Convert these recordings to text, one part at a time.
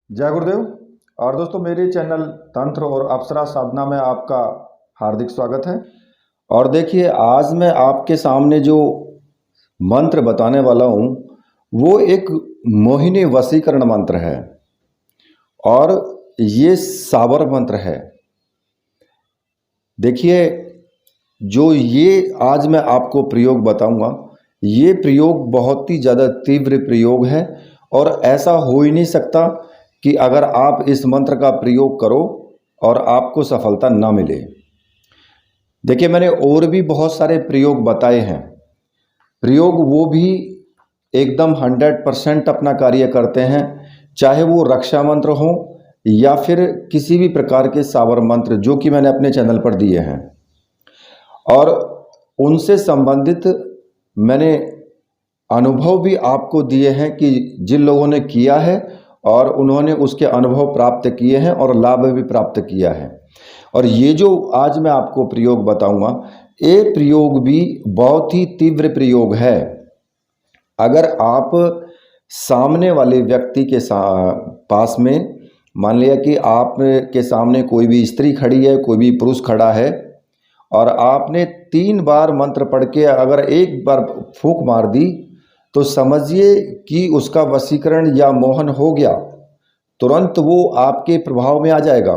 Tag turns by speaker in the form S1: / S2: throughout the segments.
S1: जय गुरुदेव। और दोस्तों, मेरे चैनल तंत्र और अप्सरा साधना में आपका हार्दिक स्वागत है। और देखिए, आज मैं आपके सामने जो मंत्र बताने वाला हूँ वो एक मोहिनी वशीकरण मंत्र है और ये सावर मंत्र है। देखिए, जो ये आज मैं आपको प्रयोग बताऊंगा, ये प्रयोग बहुत ही ज़्यादा तीव्र प्रयोग है और ऐसा हो ही नहीं सकता कि अगर आप इस मंत्र का प्रयोग करो और आपको सफलता ना मिले। देखिए, मैंने और भी बहुत सारे प्रयोग बताए हैं। प्रयोग वो भी एकदम 100% अपना कार्य करते हैं, चाहे वो रक्षा मंत्र हो या फिर किसी भी प्रकार के सावर मंत्र जो कि मैंने अपने चैनल पर दिए हैं। और उनसे संबंधित मैंने अनुभव भी आपको दिए हैं कि जिन लोगों ने किया है और उन्होंने उसके अनुभव प्राप्त किए हैं और लाभ भी प्राप्त किया है। और ये जो आज मैं आपको प्रयोग बताऊंगा, ये प्रयोग भी बहुत ही तीव्र प्रयोग है। अगर आप सामने वाले व्यक्ति के पास में, मान लिया कि आप के सामने कोई भी स्त्री खड़ी है, कोई भी पुरुष खड़ा है और आपने 3 बार मंत्र पढ़ के अगर एक बार फूंक मार दी तो समझिए कि उसका वशीकरण या मोहन हो गया। तुरंत वो आपके प्रभाव में आ जाएगा,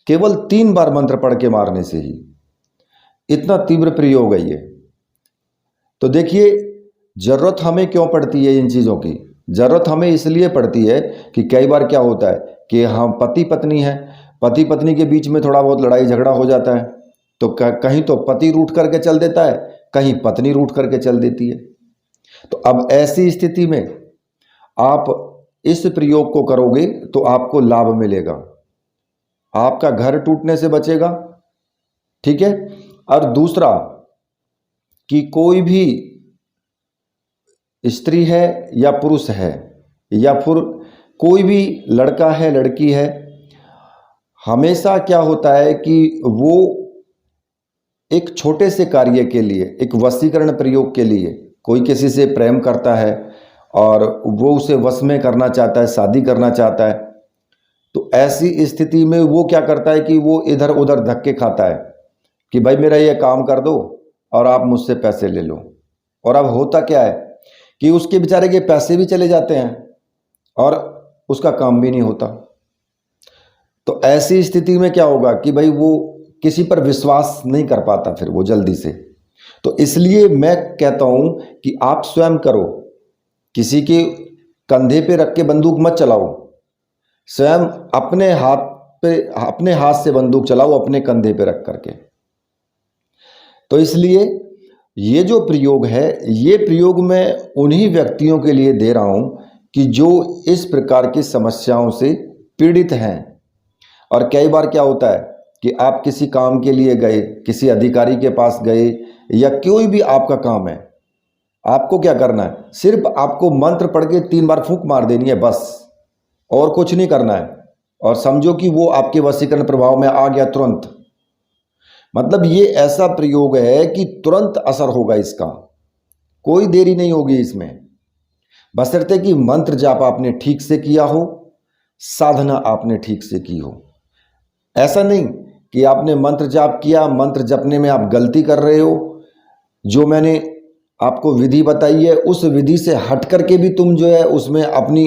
S1: केवल 3 बार मंत्र पढ़ के मारने से ही। इतना तीव्र प्रयोग है ये। तो देखिए, ज़रूरत हमें क्यों पड़ती है इन चीज़ों की? ज़रूरत हमें इसलिए पड़ती है कि कई बार क्या होता है कि हम पति पत्नी हैं, पति पत्नी के बीच में थोड़ा बहुत लड़ाई झगड़ा हो जाता है, तो कहीं तो पति रूठ करके चल देता है, कहीं पत्नी रूठ करके चल देती है। तो अब ऐसी स्थिति में आप इस प्रयोग को करोगे तो आपको लाभ मिलेगा, आपका घर टूटने से बचेगा। ठीक है। और दूसरा कि कोई भी स्त्री है या पुरुष है या फिर कोई भी लड़का है लड़की है, हमेशा क्या होता है कि वो एक छोटे से कार्य के लिए, एक वशीकरण प्रयोग के लिए, कोई किसी से प्रेम करता है और वो उसे वश में करना चाहता है, शादी करना चाहता है। तो ऐसी स्थिति में वो क्या करता है कि वो इधर उधर धक्के खाता है कि भाई मेरा ये काम कर दो और आप मुझसे पैसे ले लो। और अब होता क्या है कि उसके बेचारे के पैसे भी चले जाते हैं और उसका काम भी नहीं होता। तो ऐसी स्थिति में क्या होगा कि भाई वो किसी पर विश्वास नहीं कर पाता फिर वो जल्दी से। तो इसलिए मैं कहता हूं कि आप स्वयं करो, किसी के कंधे पे रख के बंदूक मत चलाओ, स्वयं अपने हाथ से बंदूक चलाओ, अपने कंधे पे रख करके। तो इसलिए ये जो प्रयोग है, ये प्रयोग मैं उन्हीं व्यक्तियों के लिए दे रहा हूं कि जो इस प्रकार की समस्याओं से पीड़ित हैं। और कई बार क्या होता है कि आप किसी काम के लिए गए, किसी अधिकारी के पास गए या कोई भी आपका काम है, आपको क्या करना है, सिर्फ आपको मंत्र पढ़ के 3 बार फूंक मार देनी है बस, और कुछ नहीं करना है। और समझो कि वो आपके वशीकरण प्रभाव में आ गया तुरंत। मतलब ये ऐसा प्रयोग है कि तुरंत असर होगा इसका, कोई देरी नहीं होगी इसमें, बशर्ते कि मंत्र जाप आपने ठीक से किया हो, साधना आपने ठीक से की हो। ऐसा नहीं कि आपने मंत्र जाप किया, मंत्र जपने में आप गलती कर रहे हो, जो मैंने आपको विधि बताई है उस विधि से हट करके भी तुम जो है उसमें अपनी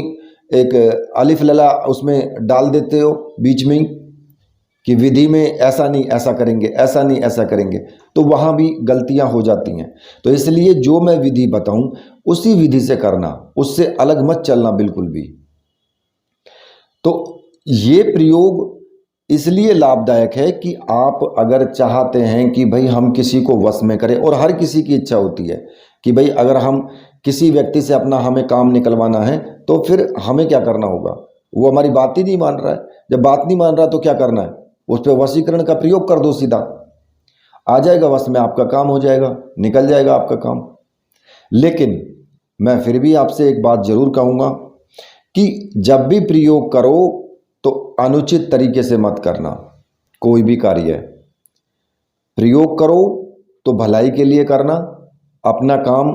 S1: एक अलिफ लला उसमें डाल देते हो बीच में ही कि विधि में ऐसा नहीं ऐसा करेंगे, ऐसा नहीं ऐसा करेंगे, तो वहाँ भी गलतियाँ हो जाती हैं। तो इसलिए जो मैं विधि बताऊँ उसी विधि से करना, उससे अलग मत चलना बिल्कुल भी। तो ये प्रयोग इसलिए लाभदायक है कि आप अगर चाहते हैं कि भाई हम किसी को वश में करें, और हर किसी की इच्छा होती है कि भाई अगर हम किसी व्यक्ति से हमें काम निकलवाना है तो फिर हमें क्या करना होगा, वो हमारी बात ही नहीं मान रहा है। जब बात नहीं मान रहा तो क्या करना है, उस पर वशीकरण का प्रयोग कर दो, सीधा आ जाएगा वश में, आपका काम हो जाएगा, निकल जाएगा आपका काम। लेकिन मैं फिर भी आपसे एक बात जरूर कहूँगा कि जब भी प्रयोग करो तो अनुचित तरीके से मत करना। कोई भी कार्य प्रयोग करो तो भलाई के लिए करना, अपना काम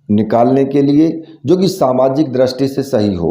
S1: निकालने के लिए, जो कि सामाजिक दृष्टि से सही हो।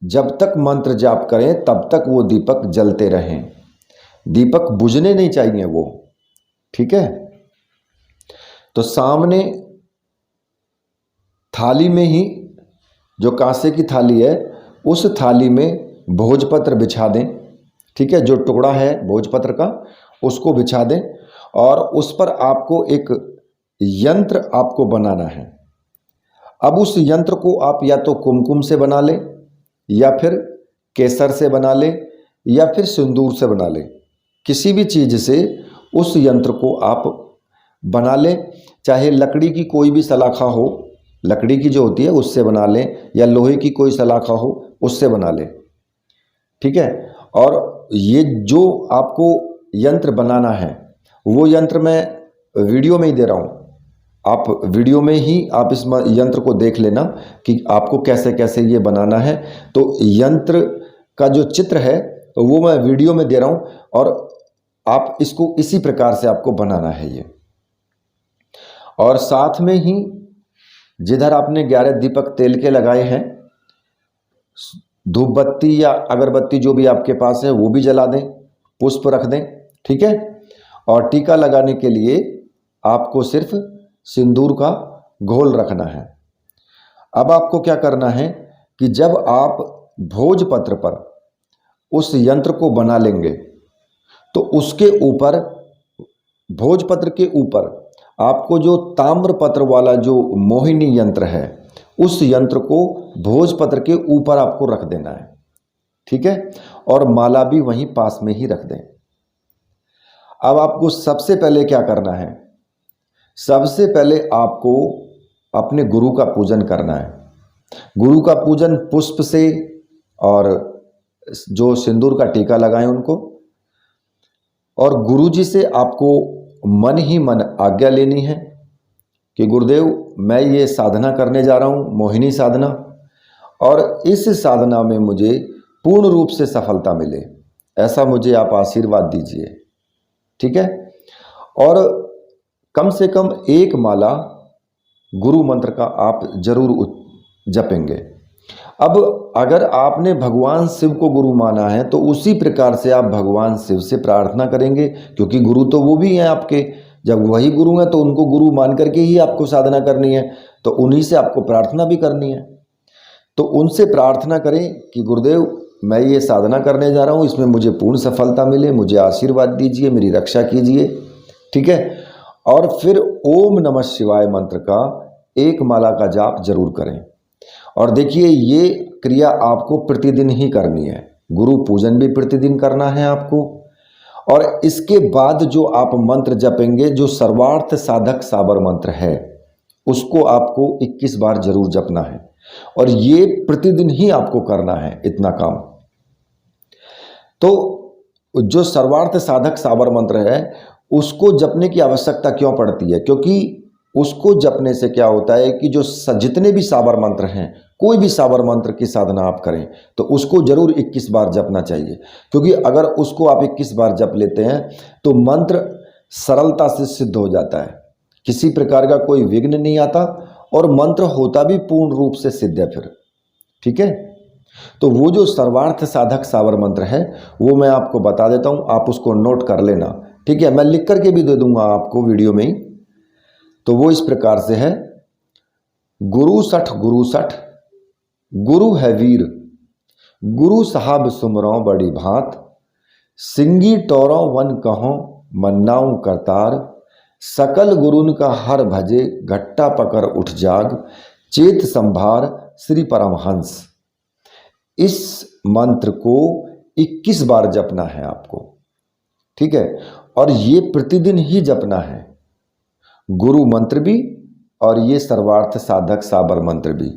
S1: जब तक मंत्र जाप करें तब तक वो दीपक जलते रहें, दीपक बुझने नहीं चाहिए वो। ठीक है। तो सामने थाली में ही, जो कांसे की थाली है, उस थाली में भोजपत्र बिछा दें। ठीक है। जो टुकड़ा है भोजपत्र का उसको बिछा दें और उस पर आपको एक यंत्र आपको बनाना है। अब उस यंत्र को आप या तो कुमकुम से बना लें, या फिर केसर से बना लें, या फिर सिंदूर से बना लें। किसी भी चीज़ से उस यंत्र को आप बना लें। चाहे लकड़ी की कोई भी सलाखा हो, लकड़ी की जो होती है उससे बना लें, या लोहे की कोई सलाखा हो उससे बना लें। ठीक है। और ये जो आपको यंत्र बनाना है वो यंत्र मैं वीडियो में ही दे रहा हूँ। आप वीडियो में ही आप इस यंत्र को देख लेना कि आपको कैसे कैसे ये बनाना है। तो यंत्र का जो चित्र है तो वो मैं वीडियो में दे रहा हूँ, और आप इसको इसी प्रकार से आपको बनाना है ये। और साथ में ही जिधर आपने 11 दीपक तेल के लगाए हैं, धूप बत्ती या अगरबत्ती जो भी आपके पास है वो भी जला दें, पुष्प रख दें। ठीक है। और टीका लगाने के लिए आपको सिर्फ सिंदूर का घोल रखना है। अब आपको क्या करना है कि जब आप भोजपत्र पर उस यंत्र को बना लेंगे तो उसके ऊपर, भोजपत्र के ऊपर आपको जो ताम्रपत्र वाला जो मोहिनी यंत्र है उस यंत्र को भोजपत्र के ऊपर आपको रख देना है। ठीक है। और माला भी वहीं पास में ही रख दें। अब आपको सबसे पहले क्या करना है, सबसे पहले आपको अपने गुरु का पूजन करना है। गुरु का पूजन पुष्प से, और जो सिंदूर का टीका लगाएं उनको, और गुरु जी से आपको मन ही मन आज्ञा लेनी है कि गुरुदेव मैं ये साधना करने जा रहा हूँ, मोहिनी साधना, और इस साधना में मुझे पूर्ण रूप से सफलता मिले, ऐसा मुझे आप आशीर्वाद दीजिए। ठीक है। और कम से कम एक माला गुरु मंत्र का आप जरूर जपेंगे। अब अगर आपने भगवान शिव को गुरु माना है तो उसी प्रकार से आप भगवान शिव से प्रार्थना करेंगे, क्योंकि गुरु तो वो भी हैं आपके। जब वही गुरु हैं तो उनको गुरु मान करके ही आपको साधना करनी है, तो उन्हीं से आपको प्रार्थना भी करनी है। तो उनसे प्रार्थना करें कि गुरुदेव मैं ये साधना करने जा रहा हूँ, इसमें मुझे पूर्ण सफलता मिले, मुझे आशीर्वाद दीजिए, मेरी रक्षा कीजिए। ठीक है। और फिर ओम नमः शिवाय मंत्र का एक माला का जाप जरूर करें। और देखिए ये क्रिया आपको प्रतिदिन ही करनी है, गुरु पूजन भी प्रतिदिन करना है आपको। और इसके बाद जो आप मंत्र जपेंगे, जो सर्वार्थ साधक साबर मंत्र है, उसको आपको 21 बार जरूर जपना है, और ये प्रतिदिन ही आपको करना है इतना काम। तो जो सर्वार्थ साधक साबर मंत्र है उसको जपने की आवश्यकता क्यों पड़ती है, क्योंकि उसको जपने से क्या होता है कि जो जितने भी साबर मंत्र हैं, कोई भी साबर मंत्र की साधना आप करें तो उसको जरूर 21 बार जपना चाहिए। क्योंकि अगर उसको आप 21 बार जप लेते हैं तो मंत्र सरलता से सिद्ध हो जाता है, किसी प्रकार का कोई विघ्न नहीं आता, और मंत्र होता भी पूर्ण रूप से सिद्ध है फिर। ठीक है। तो वो जो सर्वार्थ साधक साबर मंत्र है वो मैं आपको बता देता हूँ, आप उसको नोट कर लेना। ठीक है। मैं लिख करके भी दे दूंगा आपको वीडियो में ही। तो वो इस प्रकार से है, गुरु सठ गुरु सठ, गुरु है वीर, गुरु साहब सुमरो बड़ी भांत, सिंगी टोरो वन कहो मन्नाऊ करतार, सकल गुरुन का हर भजे घट्टा पकर उठ जाग, चेत संभार श्री परमहंस। इस मंत्र को 21 बार जपना है आपको। ठीक है। और ये प्रतिदिन ही जपना है, गुरु मंत्र भी और ये सर्वार्थ साधक साबर मंत्र भी।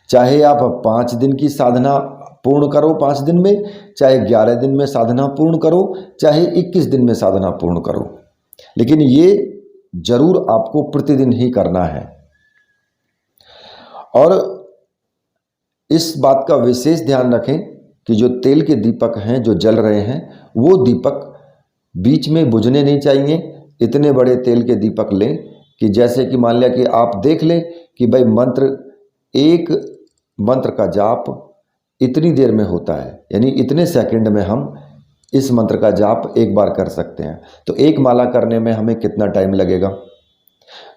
S1: चाहे आप 5 दिन की साधना पूर्ण करो 5 दिन में, चाहे 11 दिन में साधना पूर्ण करो, चाहे 21 दिन में साधना पूर्ण करो, लेकिन ये जरूर आपको प्रतिदिन ही करना है। और इस बात का विशेष ध्यान रखें कि जो तेल के दीपक हैं जो जल रहे हैं वो दीपक बीच में बुझने नहीं चाहिए। इतने बड़े तेल के दीपक लें कि जैसे कि मान लिया कि आप देख लें कि भाई एक मंत्र का जाप इतनी देर में होता है, यानी इतने सेकंड में हम इस मंत्र का जाप एक बार कर सकते हैं। तो एक माला करने में हमें कितना टाइम लगेगा?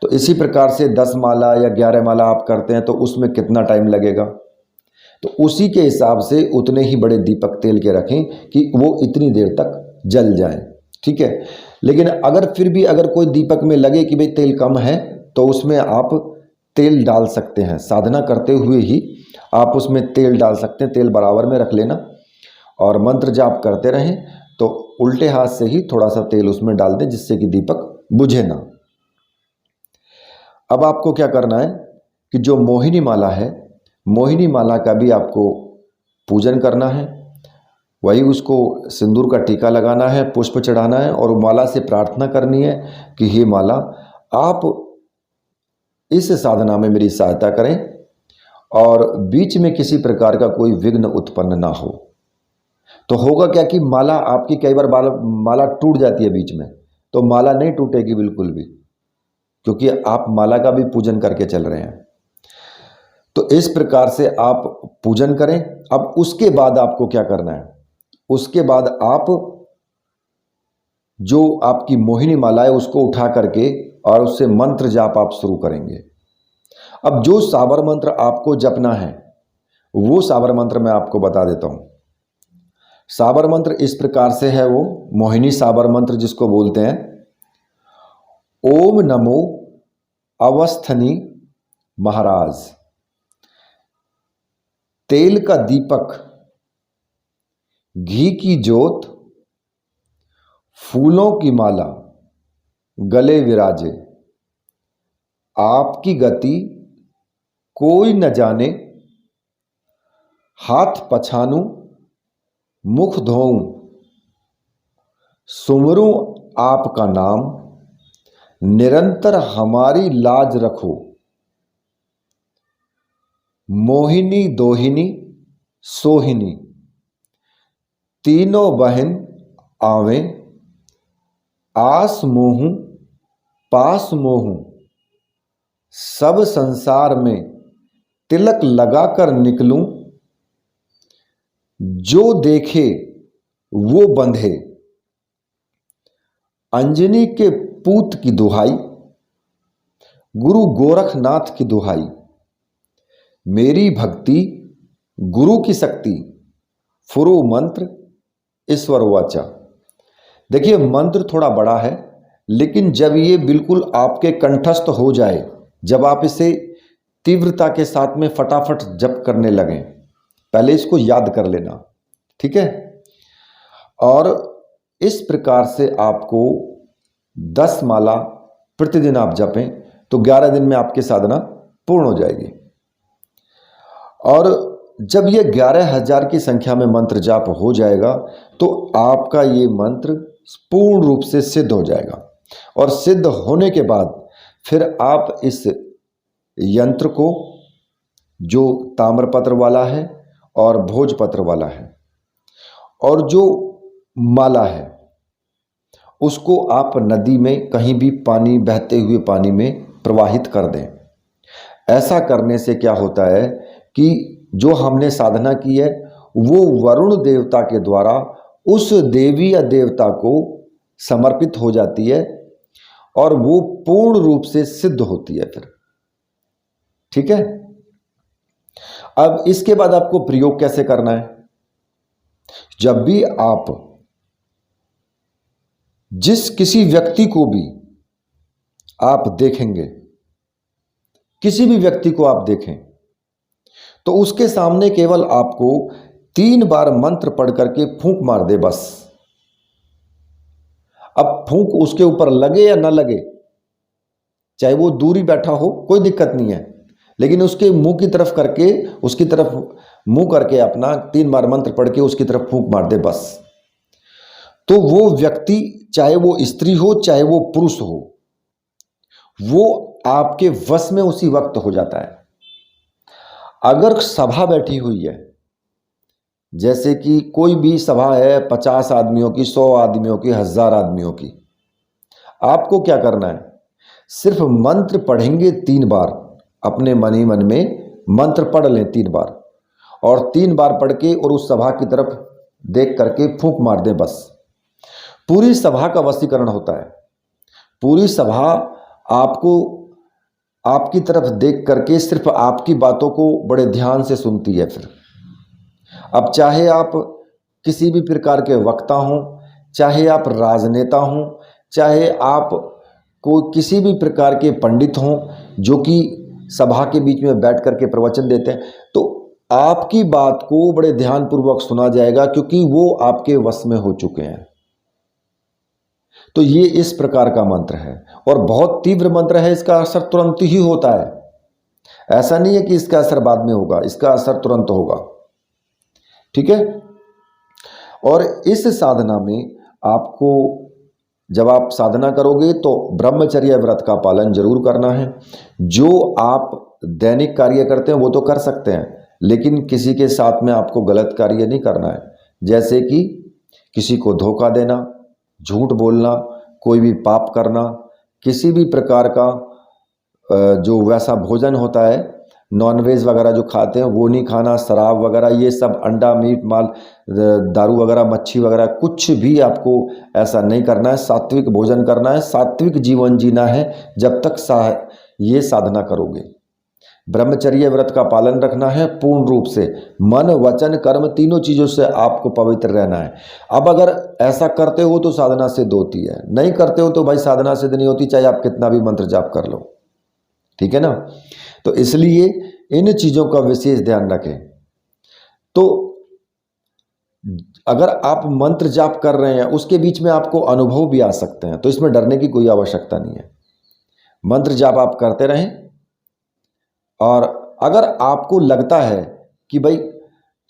S1: तो इसी प्रकार से 10 माला या 11 माला आप करते हैं तो उसमें कितना टाइम लगेगा? तो उसी के हिसाब से उतने ही बड़े दीपक तेल के रखें कि वो इतनी देर तक जल जाएं, ठीक है। लेकिन अगर फिर भी अगर कोई दीपक में लगे कि भाई तेल कम है, तो उसमें आप तेल डाल सकते हैं। साधना करते हुए ही आप उसमें तेल डाल सकते हैं, तेल बराबर में रख लेना और मंत्र जाप करते रहें। तो उल्टे हाथ से ही थोड़ा सा तेल उसमें डाल दें जिससे कि दीपक बुझे ना। अब आपको क्या करना है कि जो मोहिनी माला है, मोहिनी माला का भी आपको पूजन करना है। वही उसको सिंदूर का टीका लगाना है, पुष्प चढ़ाना है और माला से प्रार्थना करनी है कि हे माला, आप इस साधना में मेरी सहायता करें और बीच में किसी प्रकार का कोई विघ्न उत्पन्न ना हो। तो होगा क्या कि माला आपकी कई बार माला टूट जाती है बीच में, तो माला नहीं टूटेगी बिल्कुल भी, क्योंकि आप माला का भी पूजन करके चल रहे हैं। तो इस प्रकार से आप पूजन करें। अब उसके बाद आपको क्या करना है? उसके बाद आप जो आपकी मोहिनी माला है उसको उठा करके और उससे मंत्र जाप आप शुरू करेंगे। अब जो साबर मंत्र आपको जपना है वो साबर मंत्र मैं आपको बता देता हूं। साबर मंत्र इस प्रकार से है, वो मोहिनी साबर मंत्र जिसको बोलते हैं, ओम नमो अवस्थनी महाराज। तेल का दीपक, घी की जोत, फूलों की माला गले विराजे। आपकी गति कोई न जाने, हाथ पछानूं मुख धोऊं, सुमरूं आपका नाम, निरंतर हमारी लाज रखो। मोहिनी दोहिनी सोहिनी, तीनों बहन आवें, आस मोहूं पास मोहूं, सब संसार में तिलक लगाकर निकलूं, जो देखे वो बंधे। अंजनी के पूत की दुहाई, गुरु गोरखनाथ की दुहाई, मेरी भक्ति गुरु की शक्ति, फुरो मंत्र ईश्वर वाचा। देखिए मंत्र थोड़ा बड़ा है, लेकिन जब ये बिल्कुल आपके कंठस्थ हो जाए, जब आप इसे तीव्रता के साथ में फटाफट जप करने लगें, पहले इसको याद कर लेना, ठीक है। और इस प्रकार से आपको 10 माला प्रतिदिन आप जपें तो 11 दिन में आपकी साधना पूर्ण हो जाएगी। और जब ये 11,000 की संख्या में मंत्र जाप हो जाएगा तो आपका ये मंत्र पूर्ण रूप से सिद्ध हो जाएगा। और सिद्ध होने के बाद फिर आप इस यंत्र को, जो ताम्रपत्र वाला है और भोजपत्र वाला है, और जो माला है, उसको आप नदी में कहीं भी पानी, बहते हुए पानी में प्रवाहित कर दें। ऐसा करने से क्या होता है कि जो हमने साधना की है वो वरुण देवता के द्वारा उस देवी या देवता को समर्पित हो जाती है और वो पूर्ण रूप से सिद्ध होती है फिर, ठीक है। अब इसके बाद आपको प्रयोग कैसे करना है? जब भी आप जिस किसी व्यक्ति को भी आप देखेंगे, किसी भी व्यक्ति को आप देखें, तो उसके सामने केवल आपको 3 बार मंत्र पढ़ करके फूंक मार दे बस। अब फूंक उसके ऊपर लगे या ना लगे, चाहे वो दूरी बैठा हो, कोई दिक्कत नहीं है, लेकिन उसके मुंह की तरफ करके, उसकी तरफ मुंह करके अपना 3 बार मंत्र पढ़ के उसकी तरफ फूंक मार दे बस। तो वो व्यक्ति, चाहे वो स्त्री हो चाहे वो पुरुष हो, वो आपके वश में उसी वक्त हो जाता है। अगर सभा बैठी हुई है, जैसे कि कोई भी सभा है 50 आदमियों की, 100 आदमियों की, 1000 आदमियों की, आपको क्या करना है? सिर्फ मंत्र पढ़ेंगे 3 बार, अपने मन ही मन में मंत्र पढ़ लें 3 बार, और 3 बार पढ़ के और उस सभा की तरफ देख करके फूंक मार दें बस। पूरी सभा का वशीकरण होता है। पूरी सभा आपको आपकी तरफ देख करके सिर्फ आपकी बातों को बड़े ध्यान से सुनती है। फिर अब चाहे आप किसी भी प्रकार के वक्ता हों, चाहे आप राजनेता हों, चाहे आप कोई किसी भी प्रकार के पंडित हों जो कि सभा के बीच में बैठ करके प्रवचन देते हैं, तो आपकी बात को बड़े ध्यानपूर्वक सुना जाएगा, क्योंकि वो आपके वश में हो चुके हैं। तो ये इस प्रकार का मंत्र है और बहुत तीव्र मंत्र है। इसका असर तुरंत ही होता है। ऐसा नहीं है कि इसका असर बाद में होगा, इसका असर तुरंत होगा। ठीक है। और इस साधना में आपको, जब आप साधना करोगे तो ब्रह्मचर्य व्रत का पालन जरूर करना है। जो आप दैनिक कार्य करते हैं वो तो कर सकते हैं, लेकिन किसी के साथ में आपको गलत कार्य नहीं करना है। जैसे कि किसी को धोखा देना, झूठ बोलना, कोई भी पाप करना, किसी भी प्रकार का जो वैसा भोजन होता है, नॉनवेज वगैरह जो खाते हैं वो नहीं खाना, शराब वगैरह, ये सब, अंडा, मीट, माल, दारू वगैरह, मच्छी वगैरह, कुछ भी आपको ऐसा नहीं करना है। सात्विक भोजन करना है, सात्विक जीवन जीना है जब तक ये साधना करोगे। ब्रह्मचर्य व्रत का पालन रखना है पूर्ण रूप से, मन, वचन, कर्म, तीनों चीज़ों से आपको पवित्र रहना है। अब अगर ऐसा करते हो तो साधना सिद्ध होती है, नहीं करते हो तो भाई साधना सिद्ध नहीं होती, चाहे आप कितना भी मंत्र जाप कर लो। ठीक है ना। तो इसलिए इन चीज़ों का विशेष ध्यान रखें। तो अगर आप मंत्र जाप कर रहे हैं, उसके बीच में आपको अनुभव भी आ सकते हैं, तो इसमें डरने की कोई आवश्यकता नहीं है। मंत्र जाप आप करते रहें, और अगर आपको लगता है कि भाई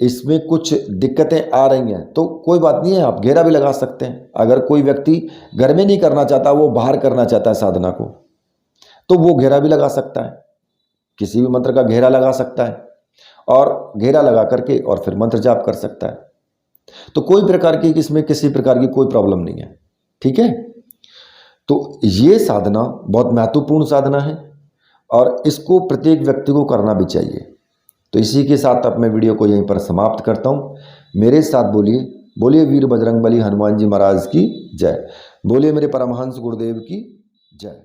S1: इसमें कुछ दिक्कतें आ रही हैं, तो कोई बात नहीं है, आप घेरा भी लगा सकते हैं। अगर कोई व्यक्ति घर में नहीं करना चाहता, वो बाहर करना चाहता है साधना को, तो वो घेरा भी लगा सकता है, किसी भी मंत्र का घेरा लगा सकता है, और घेरा लगा करके और फिर मंत्र जाप कर सकता है। तो कोई प्रकार की, इसमें किसी प्रकार की कोई प्रॉब्लम नहीं है। ठीक है। तो ये साधना बहुत महत्वपूर्ण साधना है और इसको प्रत्येक व्यक्ति को करना भी चाहिए। तो इसी के साथ अब मैं वीडियो को यहीं पर समाप्त करता हूँ। मेरे साथ बोलिए, बोलिए वीर बजरंगबली हनुमान जी महाराज की जय, बोलिए मेरे परमहंस गुरुदेव की जय।